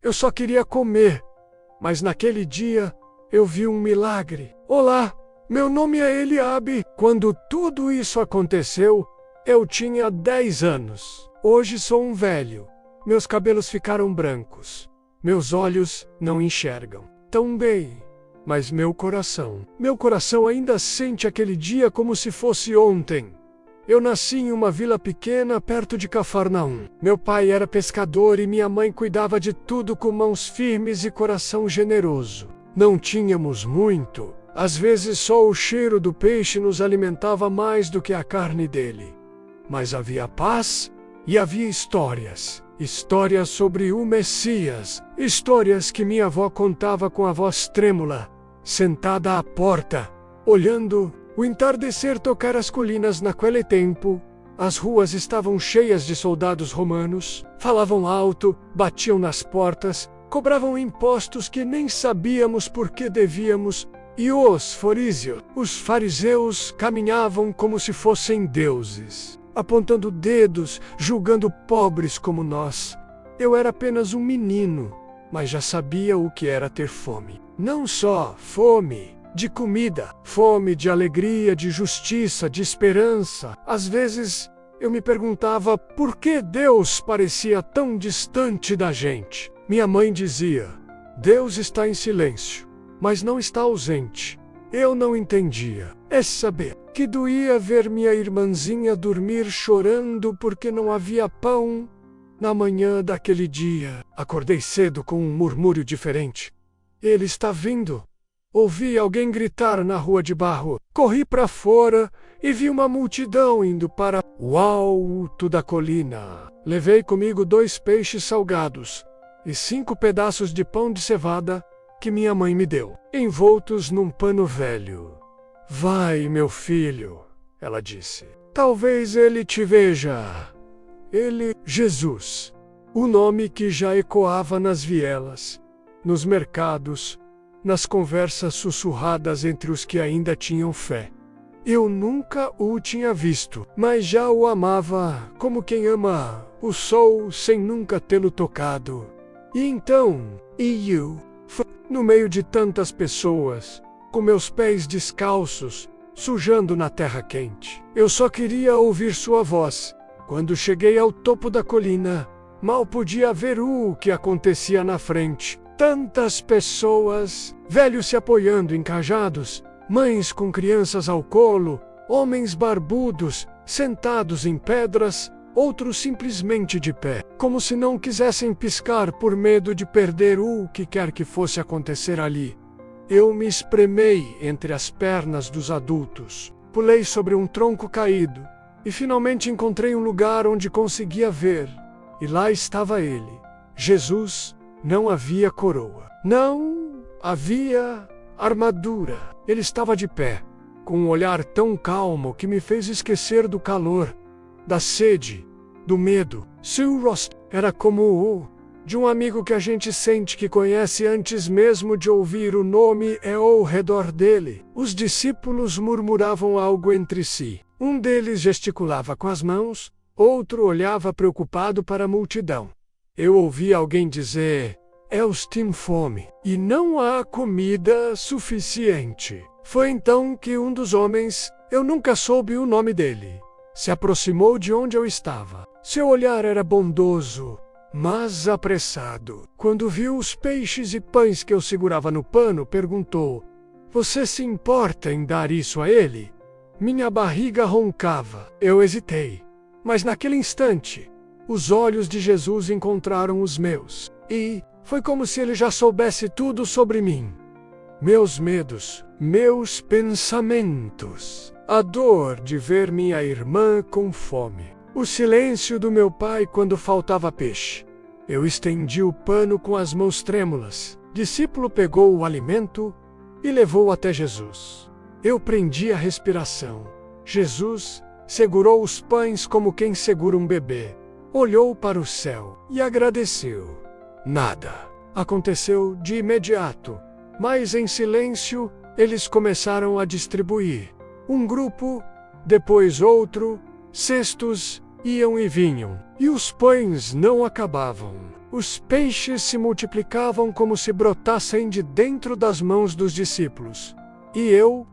Eu só queria comer. Mas naquele dia, eu vi um milagre. Olá, meu nome é Eliabe. Quando tudo isso aconteceu, eu tinha 10 anos. Hoje sou um velho. Meus cabelos ficaram brancos. Meus olhos não enxergam tão bem. Mas meu coração ainda sente aquele dia como se fosse ontem. Eu nasci em uma vila pequena perto de Cafarnaum. Meu pai era pescador e minha mãe cuidava de tudo com mãos firmes e coração generoso. Não tínhamos muito. Às vezes só o cheiro do peixe nos alimentava mais do que a carne dele. Mas havia paz e havia histórias. Histórias sobre o Messias. Histórias que minha avó contava com a voz trêmula, sentada à porta, olhando o entardecer tocar as colinas naquele tempo. As ruas estavam cheias de soldados romanos. Falavam alto, batiam nas portas, cobravam impostos que nem sabíamos por que devíamos. E os fariseus, caminhavam como se fossem deuses, apontando dedos, julgando pobres como nós. Eu era apenas um menino, mas já sabia o que era ter fome. Não só fome de comida, fome de alegria, de justiça, de esperança. Às vezes eu me perguntava por que Deus parecia tão distante da gente. Minha mãe dizia: Deus está em silêncio, mas não está ausente. Eu não entendia. É saber que doía ver minha irmãzinha dormir chorando porque não havia pão. Na manhã daquele dia, acordei cedo com um murmúrio diferente. Ele está vindo. Ouvi alguém gritar na rua de barro. Corri para fora e vi uma multidão indo para o alto da colina. Levei comigo 2 peixes salgados e 5 pedaços de pão de cevada que minha mãe me deu, envoltos num pano velho. Vai, meu filho, ela disse. Talvez ele te veja. Ele, Jesus, o nome que já ecoava nas vielas, nos mercados, nas conversas sussurradas entre os que ainda tinham fé. Eu nunca o tinha visto, mas já o amava como quem ama o sol sem nunca tê-lo tocado. E então, no meio de tantas pessoas, com meus pés descalços, sujando na terra quente. Eu só queria ouvir sua voz. Quando cheguei ao topo da colina, mal podia ver o que acontecia na frente. Tantas pessoas, velhos se apoiando em cajados, mães com crianças ao colo, homens barbudos, sentados em pedras, outros simplesmente de pé, como se não quisessem piscar por medo de perder o que quer que fosse acontecer ali. Eu me espremei entre as pernas dos adultos, pulei sobre um tronco caído e finalmente encontrei um lugar onde conseguia ver. E lá estava ele, Jesus. Não havia coroa, não havia armadura. Ele estava de pé, com um olhar tão calmo que me fez esquecer do calor, da sede, do medo. Seu rosto era como o de um amigo que a gente sente que conhece antes mesmo de ouvir o nome ao redor dele. Os discípulos murmuravam algo entre si. Um deles gesticulava com as mãos, outro olhava preocupado para a multidão. Eu ouvi alguém dizer: eles têm fome e não há comida suficiente. Foi então que um dos homens, eu nunca soube o nome dele, se aproximou de onde eu estava. Seu olhar era bondoso, mas apressado. Quando viu os peixes e pães que eu segurava no pano, perguntou: você se importa em dar isso a ele? Minha barriga roncava. Eu hesitei, mas naquele instante, os olhos de Jesus encontraram os meus, e foi como se ele já soubesse tudo sobre mim. Meus medos, meus pensamentos, a dor de ver minha irmã com fome, o silêncio do meu pai quando faltava peixe. Eu estendi o pano com as mãos trêmulas. O discípulo pegou o alimento e levou até Jesus. Eu prendi a respiração. Jesus segurou os pães como quem segura um bebê. Olhou para o céu e agradeceu. Nada aconteceu de imediato, mas em silêncio eles começaram a distribuir. Um grupo, depois outro, cestos iam e vinham, e os pães não acabavam. Os peixes se multiplicavam como se brotassem de dentro das mãos dos discípulos. E eu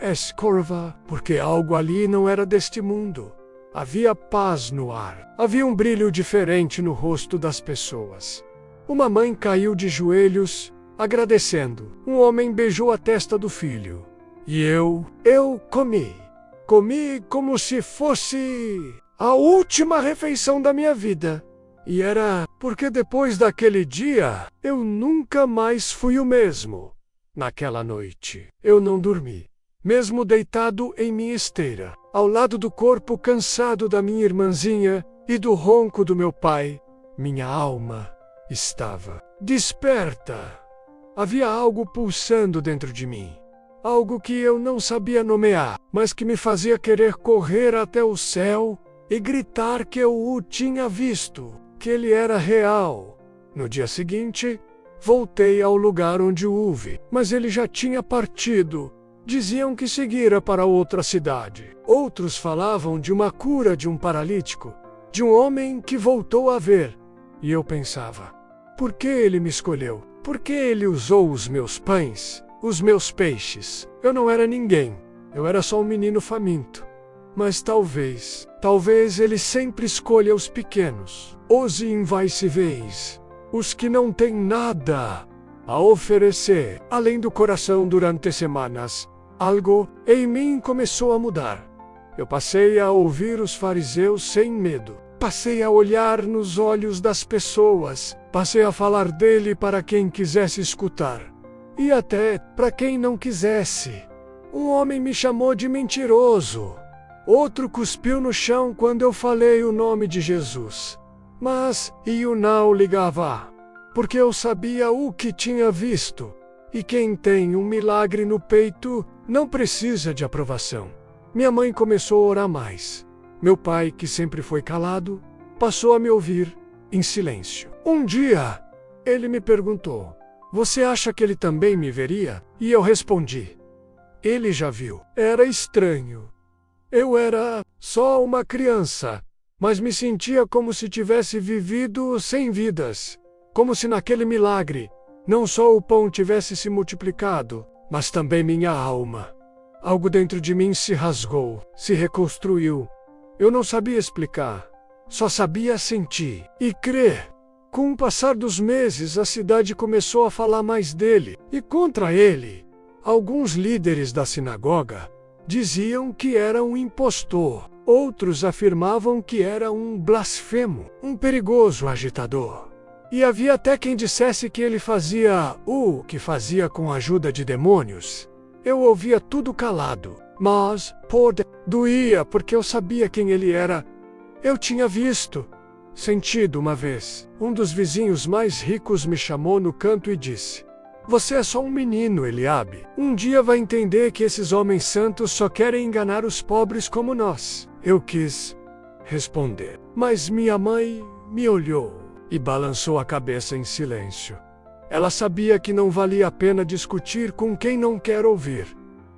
escorva, porque algo ali não era deste mundo. Havia paz no ar. Havia um brilho diferente no rosto das pessoas. Uma mãe caiu de joelhos, agradecendo. Um homem beijou a testa do filho. E eu comi. Comi como se fosse a última refeição da minha vida. E era porque depois daquele dia, eu nunca mais fui o mesmo. Naquela noite, eu não dormi. Mesmo deitado em minha esteira, ao lado do corpo cansado da minha irmãzinha e do ronco do meu pai, minha alma estava desperta. Havia algo pulsando dentro de mim. Algo que eu não sabia nomear, mas que me fazia querer correr até o céu e gritar que eu o tinha visto, que ele era real. No dia seguinte, voltei ao lugar onde o houve, mas ele já tinha partido. Diziam que seguira para outra cidade. Outros falavam de uma cura de um paralítico, de um homem que voltou a ver. E eu pensava, por que ele me escolheu? Por que ele usou os meus pães, os meus peixes? Eu não era ninguém. Eu era só um menino faminto. Mas talvez ele sempre escolha os pequenos, os invisíveis, os que não têm nada a oferecer, além do coração durante semanas. Algo em mim começou a mudar. Eu passei a ouvir os fariseus sem medo. Passei a olhar nos olhos das pessoas. Passei a falar dele para quem quisesse escutar. E até para quem não quisesse. Um homem me chamou de mentiroso. Outro cuspiu no chão quando eu falei o nome de Jesus. Mas eu não ligava, porque eu sabia o que tinha visto. E quem tem um milagre no peito não precisa de aprovação. Minha mãe começou a orar mais. Meu pai, que sempre foi calado, passou a me ouvir em silêncio. Um dia, ele me perguntou, você acha que ele também me veria? E eu respondi, ele já viu. Era estranho. Eu era só uma criança, mas me sentia como se tivesse vivido 100 vidas. Como se naquele milagre, não só o pão tivesse se multiplicado, mas também minha alma. Algo dentro de mim se rasgou, se reconstruiu. Eu não sabia explicar, só sabia sentir e crer. Com o passar dos meses, a cidade começou a falar mais dele e contra ele. Alguns líderes da sinagoga diziam que era um impostor. Outros afirmavam que era um blasfemo, um perigoso agitador. E havia até quem dissesse que ele fazia o que fazia com a ajuda de demônios. Eu ouvia tudo calado, mas doía porque eu sabia quem ele era. Eu tinha visto, sentido uma vez. Um dos vizinhos mais ricos me chamou no canto e disse, você é só um menino, Eliabe. Um dia vai entender que esses homens santos só querem enganar os pobres como nós. Eu quis responder, mas minha mãe me olhou e balançou a cabeça em silêncio. Ela sabia que não valia a pena discutir com quem não quer ouvir.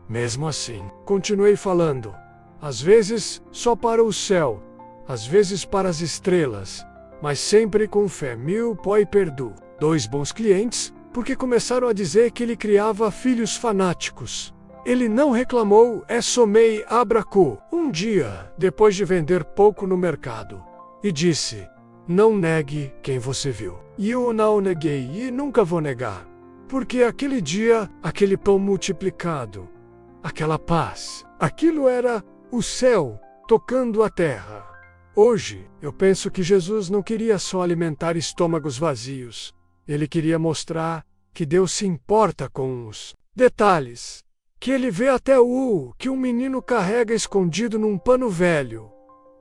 Mesmo assim, continuei falando. Às vezes, só para o céu. Às vezes para as estrelas. Mas sempre com fé. Mil poi perdu. 2 bons clientes, porque começaram a dizer que ele criava filhos fanáticos. Ele não reclamou, somei abracu, um dia, depois de vender pouco no mercado. E disse, não negue quem você viu. E eu não neguei e nunca vou negar. Porque aquele dia, aquele pão multiplicado, aquela paz, aquilo era o céu tocando a terra. Hoje, eu penso que Jesus não queria só alimentar estômagos vazios. Ele queria mostrar que Deus se importa com os detalhes. Que ele vê até o que um menino carrega escondido num pano velho.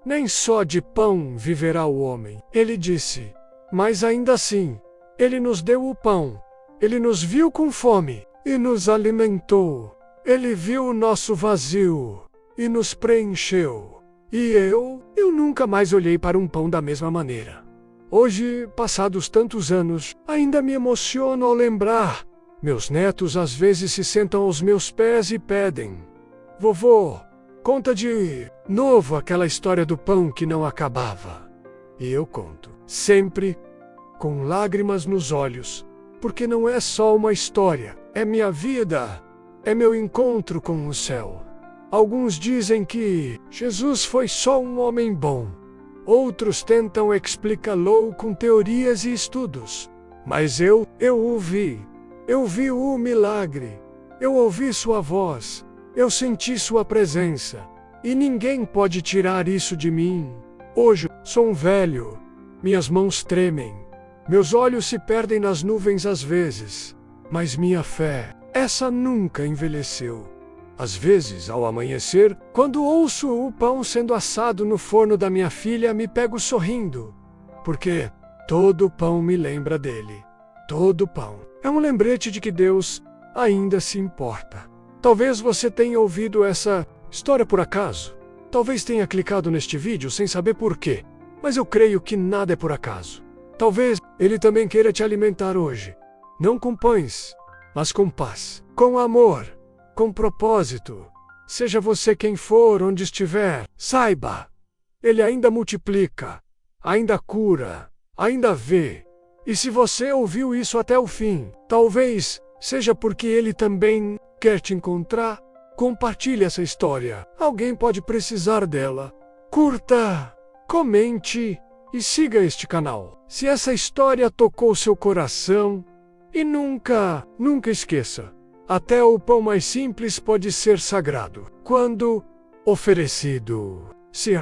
Nem só de pão viverá o homem, ele disse. Mas ainda assim, ele nos deu o pão. Ele nos viu com fome e nos alimentou. Ele viu o nosso vazio e nos preencheu. E eu nunca mais olhei para um pão da mesma maneira. Hoje, passados tantos anos, ainda me emociono ao lembrar. Meus netos às vezes se sentam aos meus pés e pedem, vovô, conta de novo aquela história do pão que não acabava. E eu conto, sempre com lágrimas nos olhos, porque não é só uma história, é minha vida, é meu encontro com o céu. Alguns dizem que Jesus foi só um homem bom. Outros tentam explicá-lo com teorias e estudos. Mas eu o vi. Eu vi o milagre. Eu ouvi sua voz. Eu senti sua presença. E ninguém pode tirar isso de mim. Hoje, sou um velho. Minhas mãos tremem. Meus olhos se perdem nas nuvens às vezes. Mas minha fé, essa nunca envelheceu. Às vezes, ao amanhecer, quando ouço o pão sendo assado no forno da minha filha, me pego sorrindo. Porque todo pão me lembra dele. Todo pão. É um lembrete de que Deus ainda se importa. Talvez você tenha ouvido essa história por acaso. Talvez tenha clicado neste vídeo sem saber por quê. Mas eu creio que nada é por acaso. Talvez ele também queira te alimentar hoje. Não com pães, mas com paz, com amor, com propósito. Seja você quem for, onde estiver, saiba, ele ainda multiplica, ainda cura, ainda vê. E se você ouviu isso até o fim, talvez seja porque ele também quer te encontrar. Compartilhe essa história. Alguém pode precisar dela. Curta, comente e siga este canal. Se essa história tocou seu coração, e nunca esqueça. Até o pão mais simples pode ser sagrado quando oferecido. Se